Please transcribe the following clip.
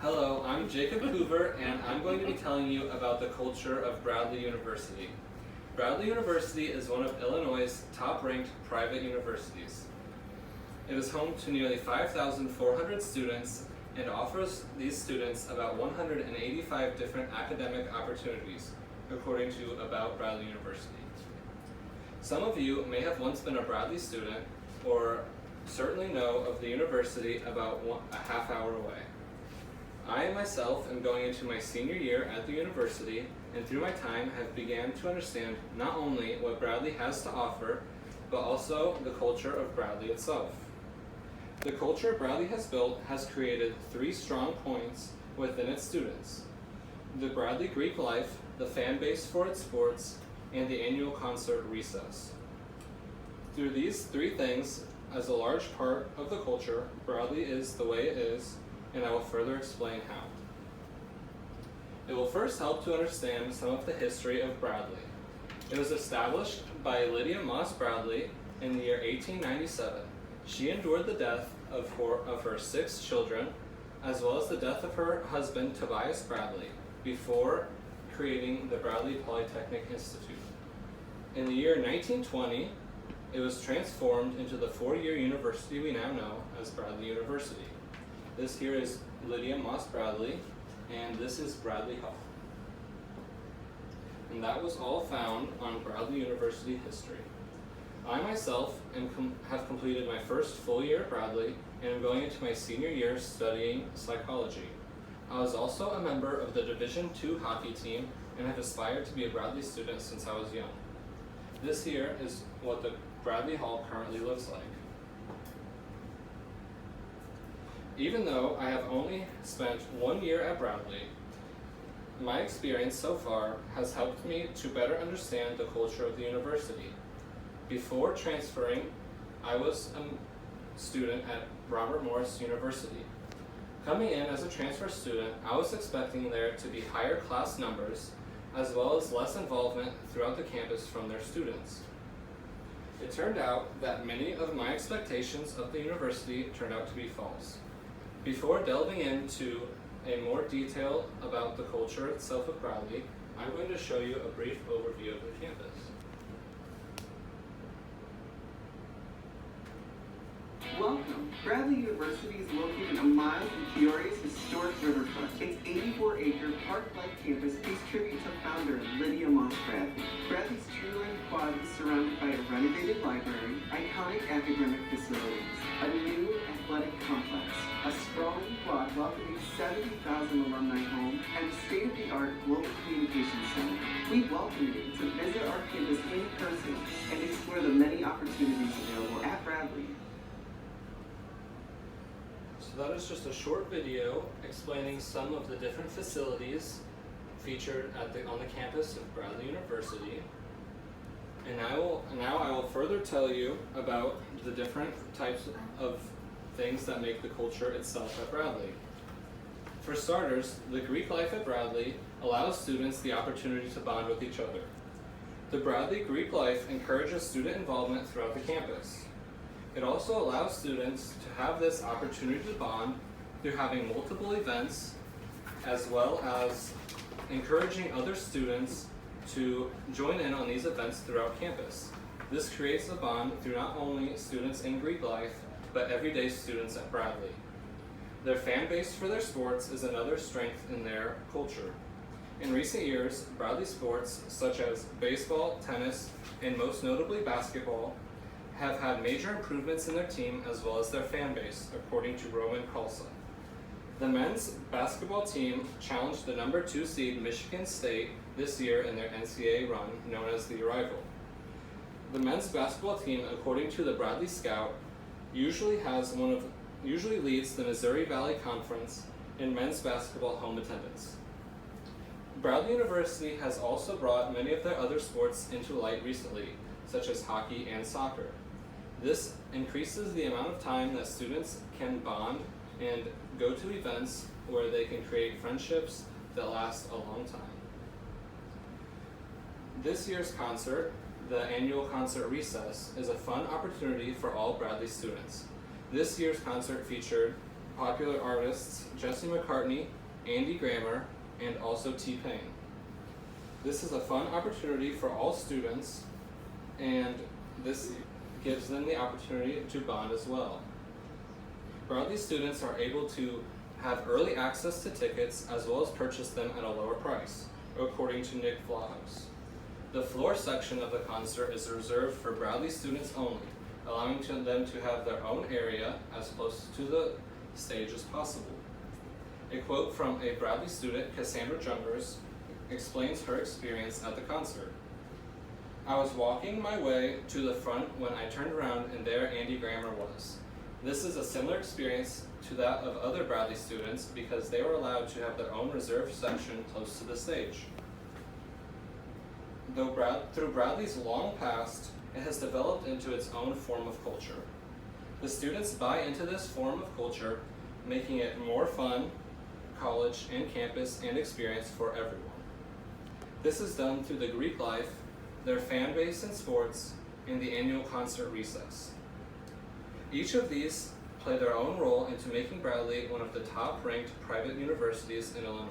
Hello, I'm Jacob Hoover, and I'm going to be telling you about the culture of Bradley University. Bradley University is one of Illinois' top-ranked private universities. It is home to nearly 5,400 students and offers these students about 185 different academic opportunities, according to About Bradley University. Some of you may have once been a Bradley student, or certainly know of the university about a half hour away. I myself am going into my senior year at the university, and through my time have began to understand not only what Bradley has to offer, but also the culture of Bradley itself. The culture Bradley has built has created three strong points within its students: the Bradley Greek life, the fan base for its sports, and the annual concert recess. Through these three things, as a large part of the culture, Bradley is the way it is, and I will further explain how. It will first help to understand some of the history of Bradley. It was established by Lydia Moss Bradley in the year 1897. She endured the death of her 6 children, as well as the death of her husband Tobias Bradley, before creating the Bradley Polytechnic Institute. In the year 1920, it was transformed into the 4-year university we now know as Bradley University. This here is Lydia Moss Bradley, and this is Bradley Hall. And that was all found on Bradley University history. I myself have completed my first full year at Bradley, and am going into my senior year studying psychology. I was also a member of the Division II hockey team, and have aspired to be a Bradley student since I was young. This here is what the Bradley Hall currently looks like. Even though I have only spent 1 year at Bradley, my experience so far has helped me to better understand the culture of the university. Before transferring, I was a student at Robert Morris University. Coming in as a transfer student, I was expecting there to be higher class numbers, as well as less involvement throughout the campus from their students. It turned out that many of my expectations of the university turned out to be false. Before delving into a more detail about the culture itself of Bradley, I'm going to show you a brief overview of the campus. Welcome. Bradley University is located a mile from Peoria's historic riverfront. Its 84-acre park-like campus pays tribute to founder Lydia Moss Bradley. Bradley's tree-lined quad is surrounded by a renovated library, iconic academic facilities, a new athletic complex, a sprawling quad welcoming 70,000 alumni home, and a state-of-the-art global communications center. We welcome you to visit our campus in person and explore the many opportunities available at Bradley. So that is just a short video explaining some of the different facilities featured on the campus of Bradley University. And now I will further tell you about the different types of things that make the culture itself at Bradley. For starters, the Greek life at Bradley allows students the opportunity to bond with each other. The Bradley Greek life encourages student involvement throughout the campus. It also allows students to have this opportunity to bond through having multiple events, as well as encouraging other students to join in on these events throughout campus. This creates a bond through not only students in Greek life, but everyday students at Bradley. Their fan base for their sports is another strength in their culture. In recent years, Bradley sports such as baseball, tennis, and most notably basketball have had major improvements in their team as well as their fan base, according to Roman Kalsa. The men's basketball team challenged the number 2 seed Michigan State this year in their NCAA run, known as the Arrival. The men's basketball team, according to the Bradley Scout, usually leads the Missouri Valley Conference in men's basketball home attendance. Bradley University has also brought many of their other sports into light recently, such as hockey and soccer. This increases the amount of time that students can bond and go to events where they can create friendships that last a long time. This year's concert, the annual concert recess, is a fun opportunity for all Bradley students. This year's concert featured popular artists Jesse McCartney, Andy Grammer, and also T-Pain. This is a fun opportunity for all students, and this gives them the opportunity to bond as well. Bradley students are able to have early access to tickets as well as purchase them at a lower price, according to Nick Vlahos. The floor section of the concert is reserved for Bradley students only, allowing them to have their own area as close to the stage as possible. A quote from a Bradley student, Cassandra Jungers, explains her experience at the concert. "I was walking my way to the front when I turned around and there Andy Grammer was. This is a similar experience to that of other Bradley students because they were allowed to have their own reserved section close to the stage. Through Bradley's long past, it has developed into its own form of culture. The students buy into this form of culture, making it more fun, college and campus and experience for everyone. This is done through the Greek life, their fan base in sports, and the annual concert recess. Each of these play their own role into making Bradley one of the top-ranked private universities in Illinois.